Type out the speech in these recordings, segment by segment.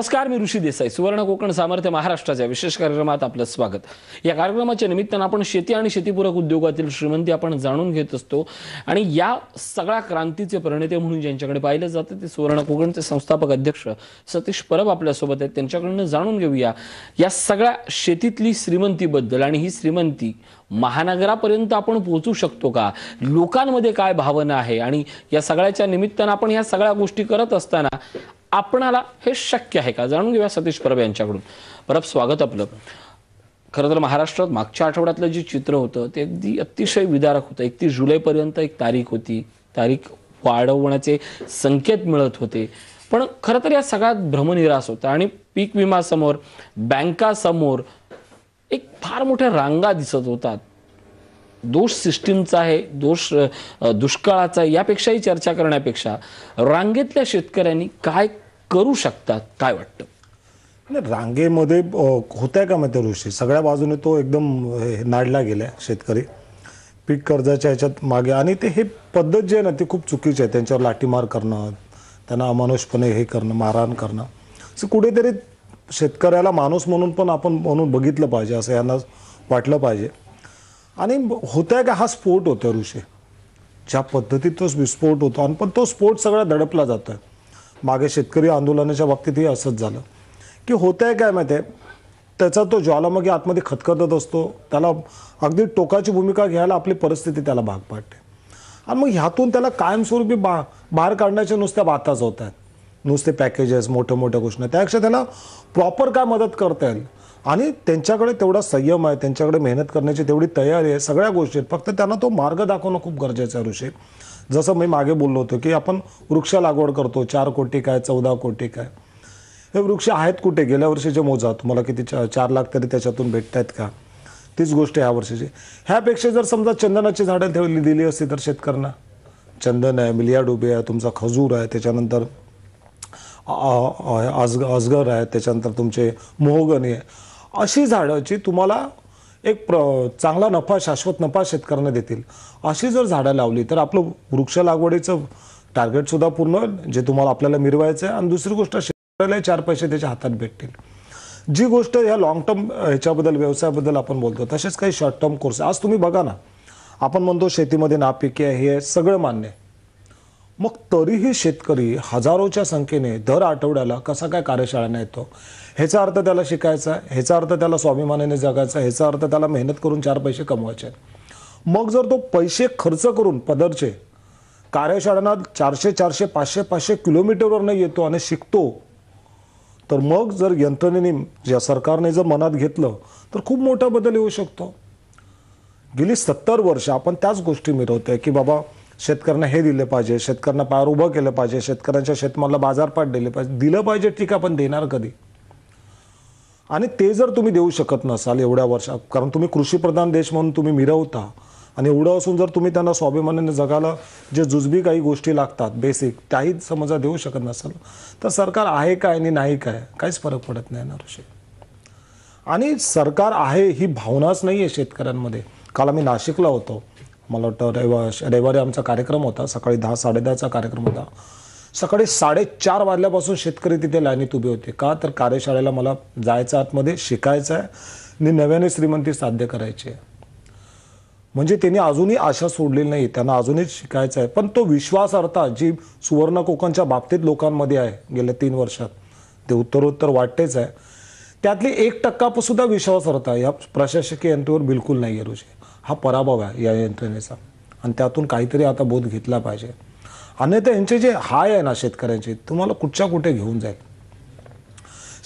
नमस्कार, मी ऋषी देसाई. सुवर्ण कोकण सामर्थ्य महाराष्ट्राच्या विशेष कार्यक्रमात आपलं स्वागत. या कार्यक्रमाच्या निमित्तानं आपण शेती आणि शेतीपूरक उद्योगातील श्रीमंती आपण जाणून घेत असतो आणि या सगळ्या क्रांतीचे प्रणेते म्हणून ज्यांच्याकडे पाहिलं जातं ते सुवर्ण कोकणचे संस्थापक अध्यक्ष सतीश परब आपल्यासोबत आहेत. त्यांच्याकडून जाणून घेऊया या सगळ्या शेतीतली श्रीमंतीबद्दल आणि ही श्रीमंती महानगरापर्यंत आपण पोहोचू शकतो का, लोकांमध्ये काय भावना आहे आणि या सगळ्याच्या निमित्तानं आपण या सगळ्या गोष्टी करत असताना आपणाला हे शक्य आहे का, जाणून घेऊया सतीश परब यांच्याकडून. परब, स्वागत आपलं. खरं तर महाराष्ट्रात मागच्या आठवड्यातलं जे चित्र होतं ते अगदी अतिशय विदारक होतं. 31 जुलैपर्यंत एक तारीख होती, तारीख वाढवण्याचे संकेत मिळत होते, पण खरं तर या सगळ्यात भ्रमनिरास होता आणि पीक विमा समोर, बँकासमोर एक फार मोठ्या रांगा दिसत होतात. दोष सिस्टीमचा आहे, दोष दुष्काळाचा आहे, यापेक्षाही चर्चा करण्यापेक्षा रांगेतल्या शेतकऱ्यांनी काय करू शकतात, काय वाटतं? रांगेमध्ये होत्या का माहिती ऋषी, सगळ्या बाजूने तो एकदम नाडला गेलाय शेतकरी पीक कर्जाच्या ह्याच्यात मागे. आणि ते हे पद्धत जी आहे ना ती खूप चुकीची आहे. त्यांच्यावर लाठीमार करणं, त्यांना अमानुषपणे हे करणं, मारहाण करणं, असं कुठेतरी शेतकऱ्याला माणूस म्हणून पण आपण म्हणून बघितलं पाहिजे असं यांना वाटलं पाहिजे. आणि होतंय का हा स्फोट होतोय ऋषी, ज्या पद्धतीत तो विस्फोट होतो आणि पण तो स्फोट सगळा दडपला जातोय. मागे शेतकरी आंदोलनाच्या बाबतीतही असंच झालं की होतंय काय माहिती आहे, त्याचा तो ज्वालामुखी आतमध्ये खतखतत असतो, त्याला अगदी टोकाची भूमिका घ्यायला आपली परिस्थिती त्याला भाग पाडते. आणि मग ह्यातून त्याला कायमस्वरूपी बाहेर काढण्याच्या नुसत्या बाताच होत आहेत, नुसते पॅकेजेस, मोठ्या मोठ्या गोष्टी. त्यापेक्षा त्याला प्रॉपर काय मदत करता येईल आणि त्यांच्याकडे तेवढा संयम आहे, त्यांच्याकडे मेहनत करण्याची तेवढी तयारी आहे, सगळ्या गोष्टी आहेत. फक्त त्यांना तो मार्ग दाखवणं खूप गरजेचं आहे ऋषी. जसं मी मागे बोललो होतो की आपण वृक्ष लागवड करतो, 4 कोटी काय 14 कोटी काय, हे वृक्ष आहेत कुठे? गेल्या वर्षीचे मोजा, तुम्हाला किती 4 लाख तरी त्याच्यातून भेटत आहेत का? तीच गोष्ट ह्या वर्षीची. ह्यापेक्षा जर समजा चंदनाची झाडं ठेवली दिली असती तर शेतकऱ्यांना, चंदन आहे, मिलिया डुबे आहे, तुमचा खजूर आहे, त्याच्यानंतर अजगर आहे, त्याच्यानंतर तुमचे मोहगनी आहे, अशी झाडाची तुम्हाला एक चांगला नफा, शाश्वत नफा शेतकऱ्यांना देतील अशी जर झाडं लावली तर आपलं वृक्ष लागवडीचं टार्गेट सुद्धा पूर्ण, जे तुम्हाला आपल्याला मिळवायचं आहे. आणि दुसरी गोष्ट, शेतकऱ्याला 4 पैसे त्याच्या हातात भेटतील. जी गोष्ट ह्या लॉंग टर्म ह्याच्याबद्दल, व्यवसायाबद्दल आपण बोलतो, तसेच काही शॉर्ट टर्म कोर्स आज तुम्ही बघा ना, आपण म्हणतो शेतीमध्ये नापिकी आहे, हे सगळं मान्य आहे. मग तरीही शेतकरी हजारोच्या संख्येने दर आठवड्याला कसा काय कार्यशाळांना येतो? ह्याचा अर्थ त्याला शिकायचा आहे, ह्याचा अर्थ त्याला स्वाभिमानाने जगायचा आहे, ह्याचा अर्थ त्याला मेहनत करून 4 पैसे कमवायचे आहेत. मग जर तो पैसे खर्च करून पदरचे कार्यशाळांना 400, 500 किलोमीटरवरनं येतो आणि शिकतो, तर मग जर यंत्रणेने, ज्या सरकारने जर मनात घेतलं तर खूप मोठा बदल येऊ शकतो. गेली 70 वर्ष आपण त्याच गोष्टी मिळवतोय की बाबा शेतकऱ्यांना हे दिलं पाहिजे, शेतकऱ्यांना पायावर उभं केलं पाहिजे, शेतकऱ्यांच्या शेतमालाला बाजारपेठ दिलं पाहिजे. ठीक आहे, पण देणार कधी? आणि ते जर तुम्ही देऊ शकत नसाल एवढ्या वर्षात, कारण तुम्ही कृषीप्रधान देश म्हणून तुम्ही मिरवता आणि एवढं असून जर तुम्ही त्यांना स्वाभिमानाने जगाला जे जुजबी काही गोष्टी लागतात बेसिक, त्याही समजा देऊ शकत नसाल तर सरकार आहे काय आणि नाही काय, काहीच फरक पडत नाही ना ऋषी. आणि सरकार आहे ही भावनाच नाही आहे शेतकऱ्यांमध्ये. काल आम्ही नाशिकला होतो, मला वाटतं रविवारी आमचा कार्यक्रम होता, सकाळी 10, 10:30चा कार्यक्रम होता. सकाळी 4:30 वाजल्यापासून शेतकरी तिथे लाईनीत उभे होते. का तर कार्यशाळेला मला जायचं, आतमध्ये शिकायचं आहे आणि नव्याने श्रीमंती साध्य करायची आहे. म्हणजे त्यांनी अजूनही आशा सोडलेली नाही, त्यांना अजूनही शिकायचं आहे. पण तो विश्वासार्हता जी सुवर्ण कोकणच्या बाबतीत लोकांमध्ये आहे गेल्या 3 वर्षात, ते उत्तरोत्तर वाटतेच आहे. त्यातली 1% सुद्धा विश्वासार्हता या प्रशासकीय यंत्रणेवर बिलकुल नाही आहे ऋषी. हा पराभव आहे या यंत्रणेचा आणि त्यातून काहीतरी आता बोध घेतला पाहिजे. अन्यथा यांचे जे हाय आहे ना शेतकऱ्यांचे, तुम्हाला कुठच्या कुठे घेऊन जाईल.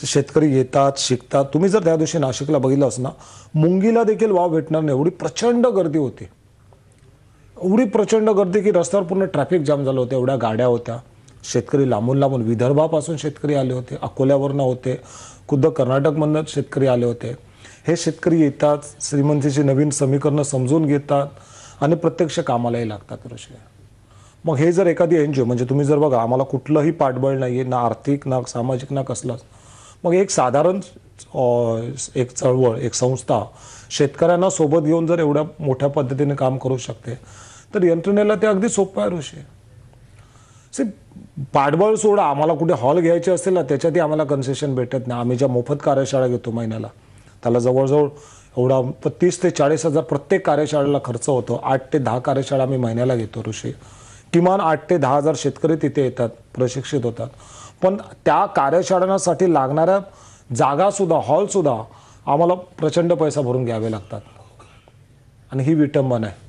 शेतकरी येतात, शिकतात. तुम्ही जर त्या दिवशी नाशिकला बघितलं असं ना, मुंगीला देखील वाव भेटणार नाही एवढी प्रचंड गर्दी होती, एवढी प्रचंड गर्दी की रस्त्यावर पूर्ण ट्रॅफिक जाम झालं होतं. एवढ्या गाड्या होत्या, शेतकरी लांबून लांबून, विदर्भापासून शेतकरी आले होते, अकोल्यावरनं होते, खुद्द कर्नाटकमधनं शेतकरी आले होते. हे शेतकरी येतात, श्रीमंतीची नवीन समीकरणं समजून घेतात आणि प्रत्यक्ष कामालाही लागतात ऋषी. मग हे जर एखादी NGO, म्हणजे तुम्ही जर बघा, आम्हाला कुठलंही पाठबळ नाही आहे, ना आर्थिक ना सामाजिक ना कसलाच, मग एक साधारण एक चळवळ, एक संस्था शेतकऱ्यांना सोबत घेऊन जर एवढ्या मोठ्या पद्धतीने काम करू शकते तर यंत्रणेला ते अगदी सोपं आहे ऋषी. पाठबळ सोडा, आम्हाला कुठे हॉल घ्यायचे असेल ना त्याच्यातही आम्हाला कन्सेशन भेटत नाही. आम्ही ज्या मोफत कार्यशाळा घेतो महिन्याला, त्याला जवळजवळ एवढा 30 ते 40 हजार प्रत्येक कार्यशाळेला खर्च होतो. 8 ते 10 कार्यशाळा आम्ही महिन्याला घेतो ऋषी. किमान 8 ते 10 हजार शेतकरी तिथे येतात, प्रशिक्षित होतात. पण त्या कार्यशाळांसाठी लागणाऱ्या जागासुद्धा, हॉलसुद्धा आम्हाला प्रचंड पैसा भरून घ्यावे लागतात. आणि ही विटंबना आहे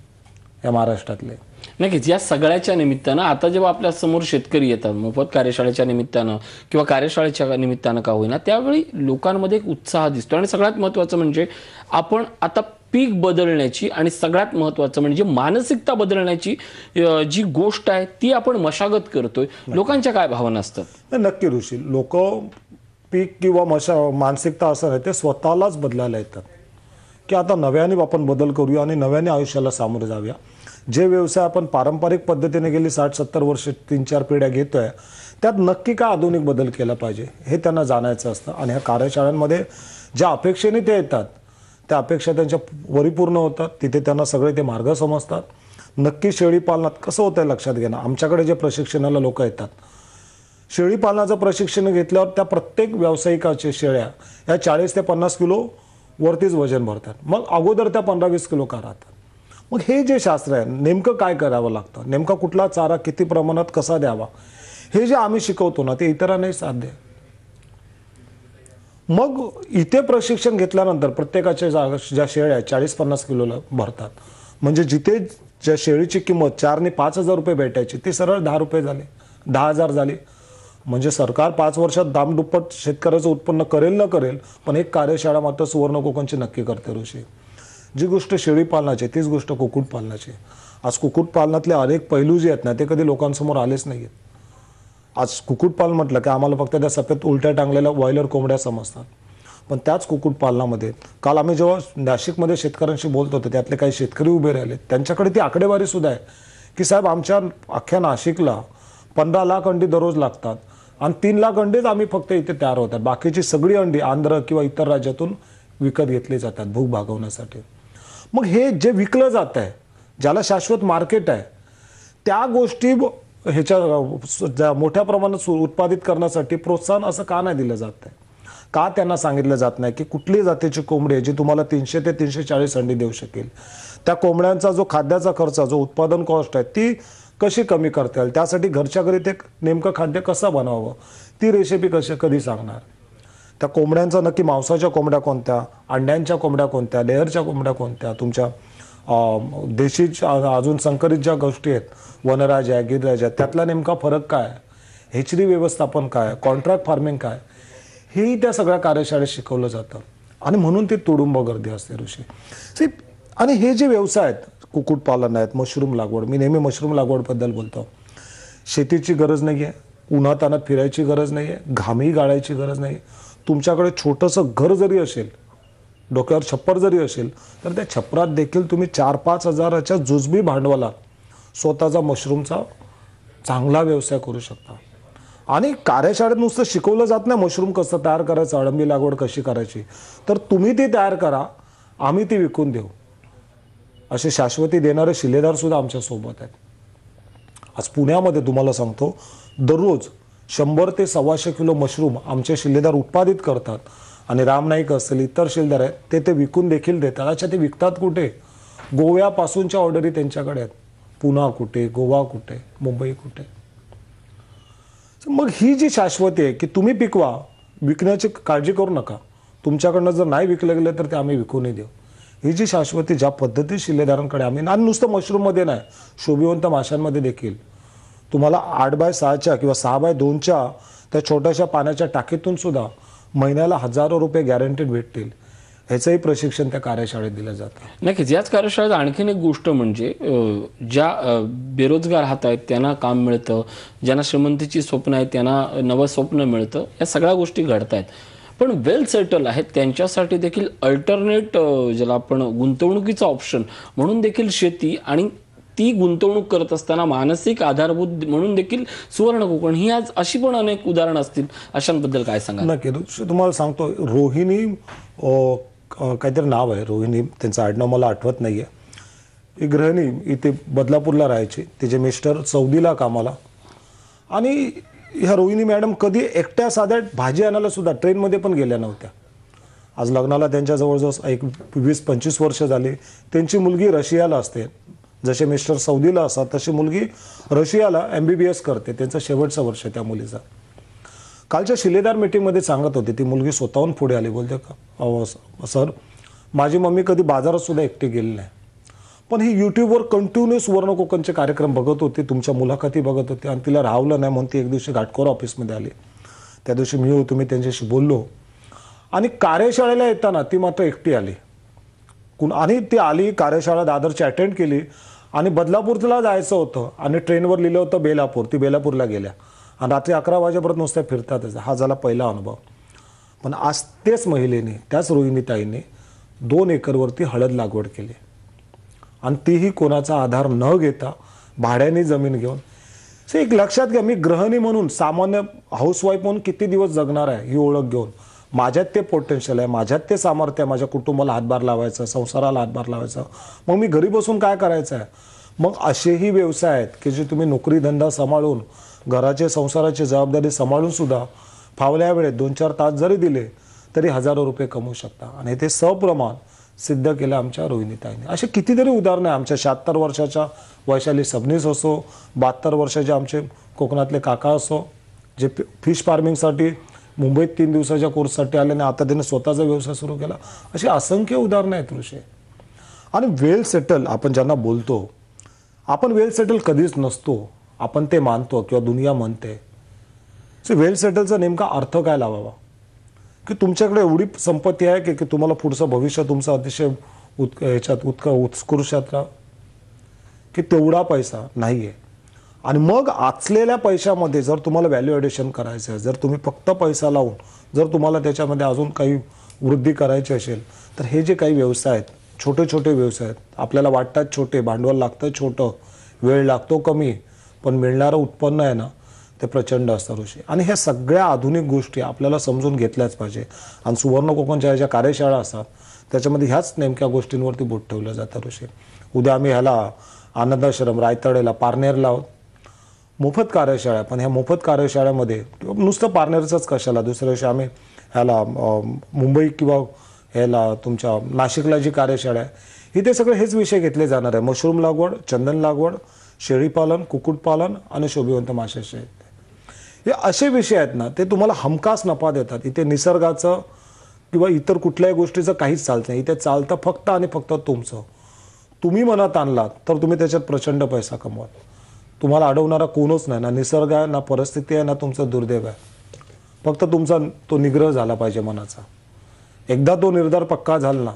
या महाराष्ट्रातले. नक्कीच या सगळ्याच्या निमित्तानं आता जेव्हा आपल्या समोर शेतकरी येतात मोफत कार्यशाळेच्या निमित्तानं किंवा कार्यशाळेच्या निमित्तानं का होईना, त्यावेळी लोकांमध्ये एक उत्साह दिसतो. आणि सगळ्यात महत्त्वाचं म्हणजे आपण आता पीक बदलण्याची आणि सगळ्यात महत्त्वाचं म्हणजे मानसिकता बदलण्याची जी गोष्ट आहे ती आपण मशागत करतोय. लोकांच्या काय भावना असतात? नक्की ऋषी, लोक पीक किंवा मानसिकता असं नाही, ते स्वतःलाच बदलायला येतात की आता नव्याने आपण बदल करूया आणि नव्याने आयुष्याला सामोरे जाऊया. जे व्यवसाय आपण पारंपरिक पद्धतीने गेली 60-70 वर्ष 3-4 पिढ्या घेतोय, त्यात नक्की काय आधुनिक बदल केला पाहिजे हे त्यांना जाणायचं असतं. आणि ह्या कार्यशाळांमध्ये ज्या अपेक्षेने ते येतात त्या अपेक्षा त्यांच्या परिपूर्ण होतात. तिथे त्यांना सगळे ते मार्ग समजतात. नक्की शेळी पालनात कसं होतंय लक्षात घेणं. आमच्याकडे जे प्रशिक्षणाला लोक येतात, शेळी पालनाचं प्रशिक्षण घेतल्यावर त्या प्रत्येक व्यावसायिकाचे शेळ्या या 40 ते 50 किलो वरतीच वजन भरतात. मग अगोदर त्या 15-20 किलो का राहतात. मग हे जे शास्त्र आहे, नेमकं काय करावं लागतं, नेमका कुठला चारा किती प्रमाणात कसा द्यावा, हे जे आम्ही शिकवतो ना ते इतरांनाही साध्य आहे. मग इथे प्रशिक्षण घेतल्यानंतर प्रत्येकाच्या ज्या शेळ्या 40-50 किलोला भरतात, म्हणजे जिथे ज्या शेळीची किंमत 4 ने 5 हजार रुपये भेटायची ती सरळ 10 रुपये झाली, 10,000 झाली. म्हणजे सरकार 5 वर्षात दामदुप्पट शेतकऱ्याचं उत्पन्न करेल न करेल, पण एक कार्यशाळा मात्र सुवर्ण कोकणची नक्की करते ऋषी. जी गोष्ट शेळी पालनाची तीच गोष्ट कुक्कुटपालनाची. आज कुक्कुटपालनातले अनेक पैलू जे आहेत ना ते कधी लोकांसमोर आलेच नाही आहेत. आज कुक्कुटपालन म्हटलं की आम्हाला फक्त त्या सफेद उलट्या टांगलेल्या बॉयलर कोंबड्या समजतात. पण त्याच कुक्कुटपालनामध्ये काल आम्ही जेव्हा नाशिकमध्ये शेतकऱ्यांशी बोलत होतो, त्यातले काही शेतकरी उभे राहिले, त्यांच्याकडे ती आकडेवारी सुद्धा आहे की साहेब आमच्या अख्ख्या नाशिकला 15 लाख अंडी दररोज लागतात आणि 3 लाख अंडीच आम्ही फक्त इथे तयार होतात. बाकीची सगळी अंडी आंध्र किंवा इतर राज्यातून विकत घेतली जातात भूक भागवण्यासाठी. मग हे जे विकलं जात आहे, ज्याला शाश्वत मार्केट आहे, त्या गोष्टी ह्याच्या मोठ्या प्रमाणात उत्पादित करण्यासाठी प्रोत्साहन असं का नाही दिलं जात आहे. का त्यांना सांगितलं जात नाही की कुठली जातीची कोंबडी आहे जी तुम्हाला 300 ते 340 अंडी देऊ शकेल. त्या कोंबड्यांचा जो खाद्याचा खर्च, जो उत्पादन कॉस्ट आहे ती कशी कमी करता येईल, त्यासाठी घरच्या घरी ते नेमकं खाद्य कसं बनवावं, ती रेसिपी कधी सांगणार. त्या कोंबड्यांचा नक्की मांसाच्या कोंबड्या कोणत्या, अंड्यांच्या कोंबड्या कोणत्या, लेअरच्या कोंबड्या कोणत्या, तुमच्या देशी अजून संकरित ज्या गोष्टी आहेत, वनराज आहे, गिरराज आहे, त्यातला नेमका फरक काय, हेचरी व्यवस्थापन काय, कॉन्ट्रॅक्ट फार्मिंग काय, हेही त्या सगळ्या कार्यशाळेत शिकवलं जातं. आणि म्हणून ती तुडुंब गर्दी असते ऋषी. आणि हे जे व्यवसाय आहेत, कुक्कुटपालन आहेत, मशरूम लागवड, मी नेहमी मशरूम लागवडबद्दल बोलतो. शेतीची गरज नाही आहे, उन्हातानात फिरायची गरज नाही आहे, घामही गाळायची गरज नाही. तुमच्याकडे छोटंसं घर जरी असेल, डोक्यावर छप्पर जरी असेल, तर त्या छपरात देखील तुम्ही 4-5 हजाराच्या जुजबी भांडवलात स्वतःचा मशरूमचा चांगला व्यवसाय करू शकता. आणि कार्यशाळेत नुसतं शिकवलं जात नाही मशरूम कसं तयार करायचं, अळंबी लागवड कशी करायची, तर तुम्ही ती तयार करा, आम्ही ती विकून देऊ, असे शाश्वती देणारे शिलेदार सुद्धा आमच्या सोबत आहेत. आज पुण्यामध्ये तुम्हाला सांगतो, दररोज 100 ते 125 किलो मशरूम आमचे शिलेदार उत्पादित करतात. आणि राम नाईक असतील, इतर शिलेदार आहेत, ते विकून देखील देतात. अच्छा, ते विकतात कुठे? गोव्यापासूनच्या ऑर्डरी त्यांच्याकडे आहेत. पुणा कुठे, गोवा कुठे, मुंबई कुठे. मग ही जी शाश्वती आहे की तुम्ही पिकवा, विकण्याची काळजी करू नका, तुमच्याकडनं जर नाही विकलं गेलं तर ते आम्ही विकूनही देऊ. ही जी शाश्वती ज्या पद्धती शिलेदारांकडे आम्ही, आणि नुसतं मशरूममध्ये नाही, शोभिवंत माशांमध्ये देखील तुम्हाला 8x6 किंवा 6x2 त्या छोट्याशा पाण्याच्या टाकीतून सुद्धा महिन्याला हजारो रुपये गॅरंटीड भेटतील. ह्याचंही प्रशिक्षण त्या कार्यशाळेत दिलं जातं. नक्कीच. याच कार्यशाळेत आणखीन एक गोष्ट म्हणजे ज्या बेरोजगार हात आहेत त्यांना काम मिळतं, ज्यांना श्रीमंतीची स्वप्न आहेत त्यांना नवं स्वप्न मिळतं, या सगळ्या गोष्टी घडत आहेत. पण वेल सेटल आहेत त्यांच्यासाठी देखील अल्टरनेट, ज्याला आपण गुंतवणुकीचा ऑप्शन म्हणून देखील शेती, आणि ती गुंतवणूक करत असताना मानसिक आधारभूत म्हणून देखील सुवर्ण कोकण, ही आज अशी पण अनेक उदाहरणं असतील. अशांबद्दल काय सांगा? नक्की तुम्हाला सांगतो, रोहिणी काहीतरी नाव आहे, रोहिणी, त्यांचं आडनाव मला आठवत नाहीये. ही गृहिणी इथे बदलापूरला राहायची, तिचे मिस्टर सौदीला कामाला, आणि ह्या रोहिणी मॅडम कधी एकट्या साध्या भाजी आणायला सुद्धा ट्रेनमध्ये पण गेल्या नव्हत्या. आज लग्नाला त्यांच्या जवळजवळ 20-25 वर्ष झाली. त्यांची मुलगी रशियाला असते, जसे मिस्टर सौदीला असतात तशी मुलगी रशियाला MBBS करते. त्यांचं शेवटचं वर्ष त्या मुलीचा. कालच्या शिलेदार मीटिंगमध्ये सांगत होती ती मुलगी स्वतःहून पुढे आली. बोलते का सर, माझी मम्मी कधी बाजारात सुद्धा एकटी गेली नाही, पण ही यूट्यूबवर कंटिन्यू सुवर्ण कोकणचे कार्यक्रम बघत होती, तुमच्या मुलाखती बघत होती आणि तिला राहवलं नाही म्हणून ती एक दिवशी घाटकोर ऑफिसमध्ये आली. त्या दिवशी मी त्यांच्याशी बोललो आणि कार्यशाळेला येताना ती मात्र एकटी आली. आणि ती आली, कार्यशाळा दादरची अटेंड केली आणि बदलापूरला जायचं होतं आणि ट्रेनवर लिहिलं होतं बेलापूर. ती बेलापूरला गेल्या आणि रात्री 11 वाजेपर्यंत नुसत्या फिरतातच. हा झाला पहिला अनुभव. पण आज तेच महिलेने, त्याच रोहिणीताईंनी 2 एकरवरती हळद लागवड केली आणि तीही कोणाचा आधार न घेता भाड्याने जमीन घेऊन. एक लक्षात घ्या, मी गृहिणी म्हणून, सामान्य हाऊसवाईफ म्हणून किती दिवस जगणार आहे ही ओळख घेऊन. माझ्यात ते पोटेन्शियल आहे, माझ्यात ते सामर्थ्य आहे, माझ्या कुटुंबाला हातभार लावायचा, संसाराला हातभार लावायचा. मग मी घरी बसून काय करायचं आहे? मग असेही व्यवसाय आहेत की जे तुम्ही नोकरी धंदा सांभाळून, घराचे संसाराची जबाबदारी सांभाळून सुद्धा फावल्या वेळेत 2-4 तास जरी दिले तरी हजारो रुपये कमवू शकता. आणि ते सप्रमाण सिद्ध केलं आमच्या रोहिणीताईंनी. असे कितीतरी उदाहरणं आहे. आमच्या 76 वर्षाच्या वैशाली सबनीस असो, 72 वर्षाचे आमचे कोकणातले काका असो, जे फिश फार्मिंगसाठी मुंबईत 3 दिवसाच्या कोर्ससाठी आले आणि आता त्याने स्वतःचा व्यवसाय सुरू केला. अशी असंख्य उदाहरणं आहेत ऋषी. आणि वेल सेटल आपण ज्यांना बोलतो, आपण वेल सेटल कधीच नसतो, आपण ते मानतो किंवा दुनिया म्हणते. वेल सेटलचा नेमका अर्थ काय लावावा? की तुमच्याकडे एवढी संपत्ती आहे की तुम्हाला पुढचं भविष्य तुमचं अतिशय उत्कृष्ट राहा, की तेवढा पैसा नाही आहे. आणि मग आचलेल्या पैशामध्ये जर तुम्हाला व्हॅल्यू ॲडिशन करायचं आहे, जर तुम्ही फक्त पैसा लावून जर तुम्हाला त्याच्यामध्ये अजून काही वृद्धी करायची असेल, तर हे जे काही व्यवसाय आहेत, छोटे छोटे व्यवसाय आहेत, आपल्याला वाटतात छोटे, भांडवल लागतं छोटं, वेळ लागतो कमी, पण मिळणारं उत्पन्न आहे ना ते प्रचंड असतं ऋषी. आणि ह्या सगळ्या आधुनिक गोष्टी आपल्याला समजून घेतल्याच पाहिजे. आणि सुवर्ण कोकणच्या ज्या कार्यशाळा असतात त्याच्यामध्ये ह्याच नेमक्या गोष्टींवरती बोट ठेवलं जातं ऋषी. उद्या आम्ही ह्याला आनंदाश्रम रायतडेला पारनेरला आहोत, मोफत कार्यशाळा. पण ह्या मोफत कार्यशाळेमध्ये नुसतं पारनेरचंच कशाला, दुसऱ्या दिवशी आम्ही ह्याला मुंबई किंवा ह्याला तुमच्या नाशिकला जी कार्यशाळा आहे इथे सगळे हेच विषय घेतले जाणार आहे. मशरूम लागवड, चंदन लागवड, शेळीपालन, कुक्कुटपालन आणि शोभिवंत माशाचे. हे असे विषय आहेत ना, ते तुम्हाला हमखास नफा देतात. इथे निसर्गाचं किंवा इतर कुठल्याही गोष्टीचं काहीच चालत नाही. इथे चालतं फक्त आणि फक्त तुमचं. तुम्ही मनात आणलात तर तुम्ही त्याच्यात प्रचंड पैसा कमवाल. तुम्हाला अडवणारा कोणच नाही, ना निसर्ग आहे, ना परिस्थिती आहे, ना तुमचं दुर्दैव आहे. फक्त तुमचा तो निग्रह झाला पाहिजे मनाचा. एकदा तो निर्धार पक्का झाला ना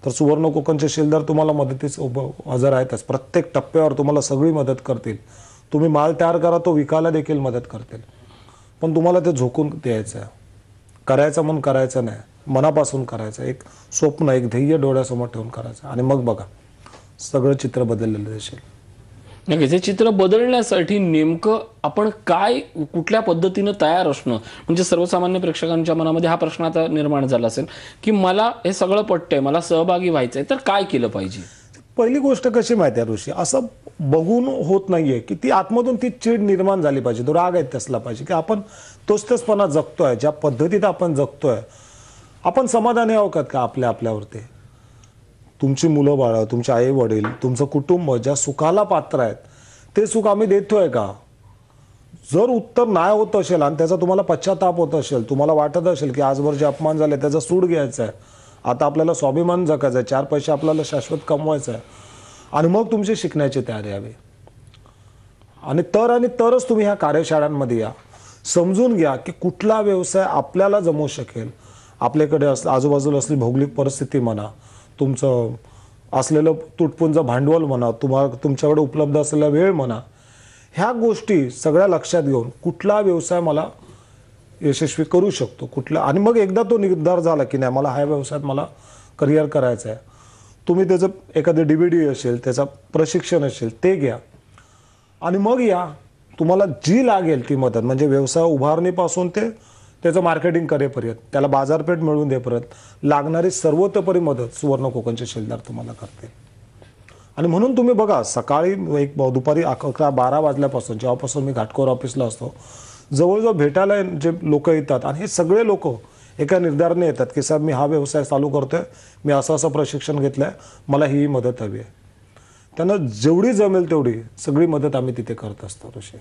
तर सुवर्ण कोकणचे शिलदार तुम्हाला मदतीस हजर आहेतच. प्रत्येक टप्प्यावर तुम्हाला सगळी मदत करतील. तुम्ही माल तयार करा, तो विकायला देखील मदत करतील. पण तुम्हाला ते झोकून द्यायचं आहे. करायचं म्हणून करायचं नाही, मनापासून करायचं. एक स्वप्न, एक ध्येय डोळ्यासमोर ठेवून करायचं आणि मग बघा सगळं चित्र बदललेलं दिसेल. नक्कीच हे चित्र बदलण्यासाठी नेमकं आपण काय, कुठल्या पद्धतीनं तयार असणं, म्हणजे सर्वसामान्य प्रेक्षकांच्या मनामध्ये हा प्रश्न आता निर्माण झाला असेल की मला हे सगळं पटतंय, मला सहभागी व्हायचंय, तर काय केलं पाहिजे? पहिली गोष्ट कशी माहिती आहे ऋषी, असं बघून होत नाहीये की ती आतमधून ती चीड निर्माण झाली पाहिजे, तो राग आहे असला पाहिजे की आपण तोचपणा जगतोय, ज्या पद्धतीत आपण जगतोय आपण समाधानी आहोत का आपल्यावरती? तुमची मुलं बाळं, तुमचे आई वडील, तुमचं कुटुंब ज्या सुखाला पात्र आहेत ते सुख आम्ही देतोय का? जर उत्तर नाही होत असेल आणि त्याचा तुम्हाला पश्चाताप होत असेल, तुम्हाला वाटत असेल की आजवर जे अपमान झाले त्याचा सूड घ्यायचा आहे, आता आपल्याला स्वाभिमान जगायचा आहे, 4 पैसे आपल्याला शाश्वत कमवायचा आहे, आणि मग तुमची शिकण्याची तयारी हवी. आणि तरच तुम्ही ह्या कार्यशाळांमध्ये या. समजून घ्या की कुठला व्यवसाय आपल्याला जमू शकेल. आपल्याकडे आजूबाजूला असलेली भौगोलिक परिस्थिती म्हणा, तुमचं असलेलं तुटपुंज भांडवल म्हणा, तुमच्याकडे उपलब्ध असलेला वेळ म्हणा, ह्या गोष्टी सगळ्या लक्षात घेऊन कुठला व्यवसाय मला यशस्वी करू शकतो, कुठला. आणि मग एकदा तो निर्धार झाला की नाही मला ह्या व्यवसायात मला करिअर करायचं आहे, तुम्ही त्याचं एखादं DVD असेल, त्याचं प्रशिक्षण असेल ते घ्या आणि मग या. तुम्हाला जी लागेल ती मदत, म्हणजे व्यवसाय उभारणीपासून ते त्याचं मार्केटिंग करेपर्यंत, त्याला बाजारपेठ मिळवून देपर्यंत लागणारी सर्वतोपरी मदत सुवर्ण कोकणचे शिलदार तुम्हाला करतील. आणि म्हणून तुम्ही बघा, सकाळी एक दुपारी 11-12 वाजल्यापासून, जेव्हापासून मी घाटकोर ऑफिसला असतो, जवळजवळ भेटायला जे लोक येतात आणि हे सगळे लोक एका निर्धाराने येतात की साहेब मी हा व्यवसाय चालू करतोय, मी असं असं प्रशिक्षण घेतलंय, मला ही मदत हवी आहे. त्यांना जेवढी जमेल तेवढी सगळी मदत आम्ही तिथे करत असतो ऋषी.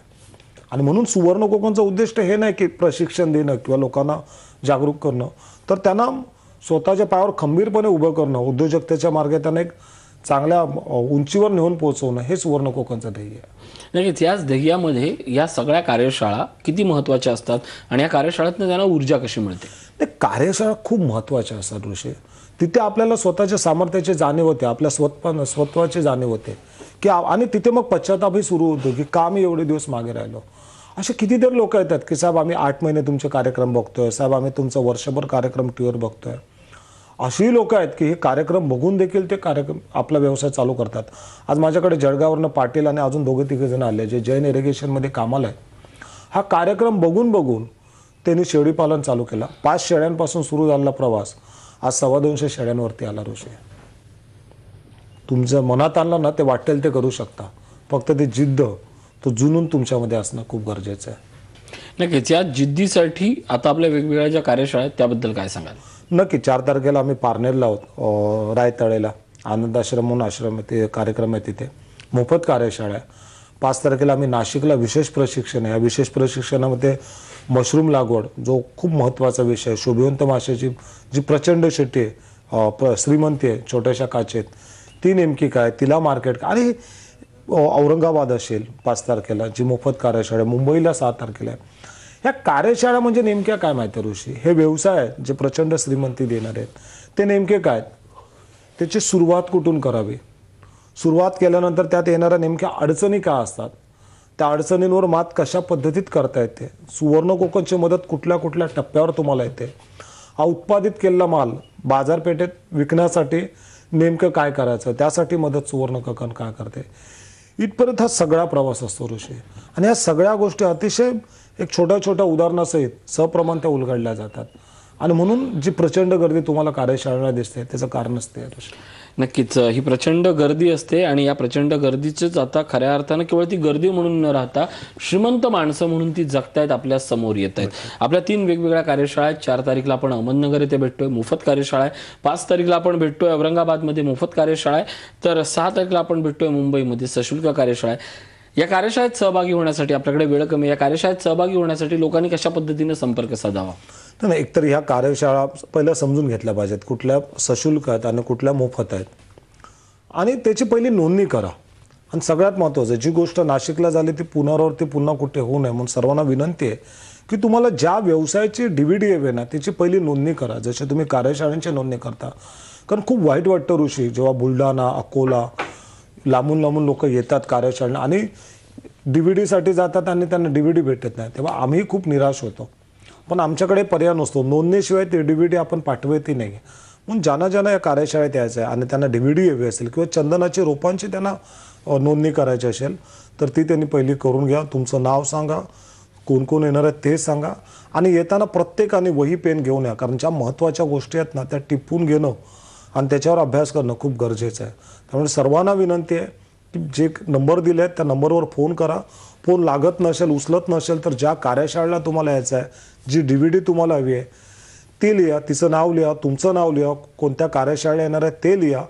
आणि म्हणून सुवर्ण कोकणचं उद्दिष्ट हे नाही की प्रशिक्षण देणं किंवा लोकांना जागरूक करणं, तर त्यांना स्वतःच्या पायावर खंबीरपणे उभं करणं, उद्योजकतेच्या मार्गे त्यांना एक चांगल्या उंचीवर नेऊन पोहोचवणं, हे सुवर्ण कोकणचं ध्येय आहे. नक्कीच याच ध्येयामध्ये या सगळ्या कार्यशाळा किती महत्त्वाच्या असतात आणि या कार्यशाळेतनं त्यांना ऊर्जा कशी मिळते? ते कार्यशाळा खूप महत्त्वाच्या असतात ऋषी. तिथे आपल्याला स्वतःच्या सामर्थ्याची जाणीव होते, आपल्या स्वत्वाची जाणीव होते की आणि तिथे मग पश्चातापही सुरू होतो की का मी एवढे दिवस मागे राहिलो. असे कितीतरी लोक येतात की साहेब आम्ही 8 महिने तुमचे कार्यक्रम बघतोय, साहेब आम्ही तुमचं वर्षभर कार्यक्रम टीव्हीवर बघतोय. अशी लोक आहेत की हे कार्यक्रम बघून देखील ते कार्यक्रम आपला व्यवसाय चालू करतात. आज माझ्याकडे जळगाववरनं पाटील आणि अजून 2-3 जण आले जे जैन इरिगेशनमध्ये कामाला आहे. हा कार्यक्रम बघून बघून त्यांनी शेळीपालन चालू केला. 5 शेळ्यांपासून सुरू झालेला प्रवास आज 250 शेळ्यांवरती आला ऋषी. तुमच्या मनात आणलं ना, ते वाटेल ते करू शकता. फक्त ते जिद्द, तो जुनून तुमच्यामध्ये असणं खूप गरजेचं आहे. नक्कीच या जिद्दीसाठी आता आपल्या वेगवेगळ्या ज्या कार्यशाळा आहेत त्याबद्दल काय सांगाल? नक्की 4 तारखेला आम्ही पारनेरला आहोत, रायतळेला आनंद आश्रम म्हणून आश्रम आहे, ते कार्यक्रम आहे, तिथे मोफत कार्यशाळा आहे. 5 तारखेला आम्ही नाशिकला विशेष प्रशिक्षण आहे. या विशेष प्रशिक्षणामध्ये मशरूम लागवड, जो खूप महत्त्वाचा विषय आहे, शोभिवंत माशाची जी प्रचंड शेती आहे, श्रीमंती आहे छोट्याशा काचेत, ती नेमकी काय, तिला मार्केट काय. आणि औरंगाबाद असेल 5 तारखेला जी मोफत कार्यशाळा आहे, मुंबईला 6 तारखेला आहे. ह्या कार्यशाळा म्हणजे नेमक्या काय माहिती आहे ऋषी, हे व्यवसाय आहेत जे प्रचंड श्रीमंती देणार आहेत, ते नेमके काय, त्याची सुरुवात कुठून करावी, सुरुवात केल्यानंतर त्यात येणाऱ्या नेमक्या अडचणी काय असतात, त्या अडचणींवर मात कशा पद्धतीत करता येते, सुवर्ण कोकणची मदत कुठल्या कुठल्या टप्प्यावर तुम्हाला येते, हा उत्पादित केलेला माल बाजारपेठेत विकण्यासाठी नेमकं काय करायचं, त्यासाठी मदत सुवर्ण कोकण काय करते, इथपर्यंत हा सगळा प्रवास असतो ऋषी. आणि या सगळ्या गोष्टी अतिशय एक छोट्या छोट्या उदाहरणासहित सप्रमाण त्या उलगडल्या जातात. आणि म्हणून जी प्रचंड गर्दी तुम्हाला कार्यशाळेला दिसते त्याचं कारणच ते आहे ऋषी. नक्कीच ही प्रचंड गर्दी असते आणि या प्रचंड गर्दीचीच आता खऱ्या अर्थानं केवळ ती गर्दी म्हणून न राहता श्रीमंत माणसं म्हणून ती जगतायत, आपल्या समोर येत आहेत. आपल्या 3 वेगवेगळ्या कार्यशाळा आहेत. 4 तारीखला आपण अहमदनगर येथे भेटतोय, मोफत कार्यशाळा आहे. 5 तारीखला आपण भेटतोय औरंगाबादमध्ये, मोफत कार्यशाळा आहे. तर 6 तारखेला आपण भेटतोय मुंबईमध्ये, सशुल्क कार्यशाळा आहे. या कार्यशाळेत सहभागी होण्यासाठी आपल्याकडे वेळ कमी, या कार्यशाळेत सहभागी होण्यासाठी लोकांनी कशा पद्धतीने संपर्क साधावा? नाही, एकतर ह्या कार्यशाळा पहिल्या समजून घेतल्या पाहिजेत, कुठल्या सशुल्क आहेत आणि कुठल्या मोफत आहेत, आणि त्याची पहिली नोंदणी करा. आणि सगळ्यात महत्त्वाचं, जी गोष्ट नाशिकला झाली ती पुनरावृत्ती पुन्हा कुठे होऊ नये म्हणून सर्वांना विनंती आहे की तुम्हाला ज्या व्यवसायाची DVD हवी ना त्याची पहिली नोंदणी करा, जसे तुम्ही कार्यशाळांची नोंदणी करता. कारण खूप वाईट वाटतं ऋषी, जेव्हा बुलढाणा, अकोला, लांबून लांबून लोक येतात कार्यशाळेला आणि DVD साठी जातात आणि त्यांना DVD भेटत नाही, तेव्हा आम्ही खूप निराश होतो. पण आमच्याकडे पर्याय नसतो, नोंदणीशिवाय ते DVD आपण पाठवतही नाही. म्हणून ज्यांना ज्यांना या कार्यशाळेत यायचं आहे आणि त्यांना DVD हवी असेल किंवा चंदनाची रोपांची त्यांना नोंदणी करायची असेल तर ती त्यांनी पहिली करून घ्या. तुमचं नाव सांगा, कोण कोण येणार आहेत ते सांगा, आणि येताना प्रत्येकाने वही पेन घेऊन या. कारण ज्या महत्त्वाच्या गोष्टी आहेत ना त्या टिपून घेणं आणि त्याच्यावर अभ्यास करणं खूप गरजेचं आहे. त्यामुळे सर्वांना विनंती आहे की जे नंबर दिले आहेत त्या नंबरवर फोन करा. फोन लागत नसेल, उचलत नसेल तर ज्या कार्यशाळेला तुम्हाला यायचं आहे, जी DVD तुम्हाला हवी आहे ती लिहा, तिचं नाव लिहा, तुमचं नाव लिहा, कोणत्या कार्यशाळेला येणार आहे ते लिहा.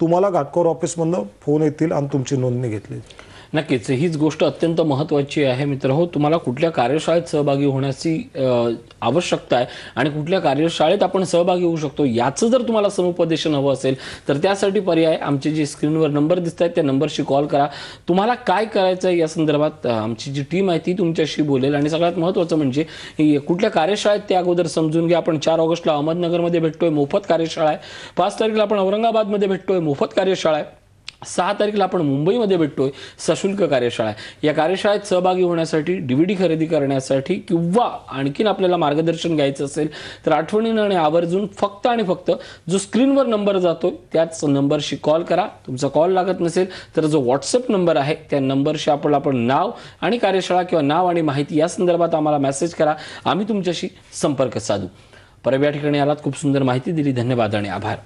तुम्हाला घाटकोर ऑफिसमधनं फोन येतील आणि तुमची नोंदणी घेतली. नक्कीच हीच गोष्ट अत्यंत महत्त्वाची आहे मित्रहो. तुम्हाला कुठल्या कार्यशाळेत सहभागी होण्याची आवश्यकता आहे आणि कुठल्या कार्यशाळेत आपण सहभागी होऊ शकतो याचं जर तुम्हाला समुपदेशन हवं असेल तर त्यासाठी पर्याय आमचे जे स्क्रीनवर नंबर दिसत आहेत त्या नंबरशी कॉल करा. तुम्हाला काय करायचं आहे या संदर्भात आमची जी टीम आहे ती तुमच्याशी बोलेल. आणि सगळ्यात महत्त्वाचं म्हणजे कुठल्या कार्यशाळेत ते अगोदर समजून घ्या. आपण 4 ऑगस्टला अहमदनगरमध्ये भेटतोय, मोफत कार्यशाळा आहे. 5 तारखेला आपण औरंगाबादमध्ये भेटतोय, मोफत कार्यशाळा आहे. 6 तारखेला आपण मुंबईमध्ये भेटतोय, सशुल्क कार्यशाळा आहे. या कार्यशाळेत सहभागी होण्यासाठी, DVD खरेदी करण्यासाठी किंवा आणखीन आपल्याला मार्गदर्शन घ्यायचं असेल तर आठवणीनं आणि आवर्जून फक्त आणि फक्त जो स्क्रीनवर नंबर जातोय त्याच नंबरशी कॉल करा. तुमचा कॉल लागत नसेल तर जो व्हॉट्सअप नंबर आहे त्या नंबरशी आपण नाव आणि कार्यशाळा किंवा नाव आणि माहिती या संदर्भात आम्हाला मेसेज करा. आम्ही तुमच्याशी संपर्क साधू. परत या ठिकाणी आलात, खूप सुंदर माहिती दिली, धन्यवाद आणि आभार.